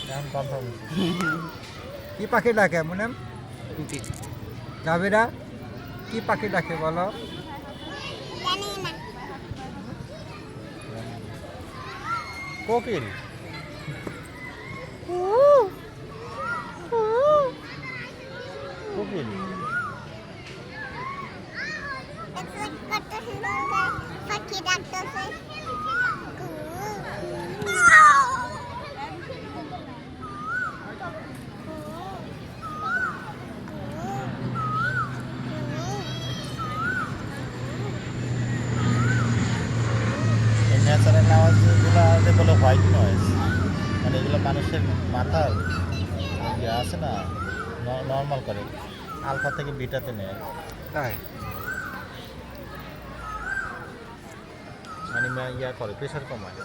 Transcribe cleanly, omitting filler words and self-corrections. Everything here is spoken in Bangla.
এখন কনফার্ম কি পাখি ডাকে মুনেম জাবেরা কি পাখি ডাকে বলো কোকিল কোকিল ন্যাচারাল আওয়াজগুলো বলে হোয়াইট নয়েজ মানে এগুলো মানুষের মাথার ইয়ে আছে না নর্মাল করে আলফা থেকে বিটাতে নেয় তাই মানে ইয়া করে প্রেশার কমায়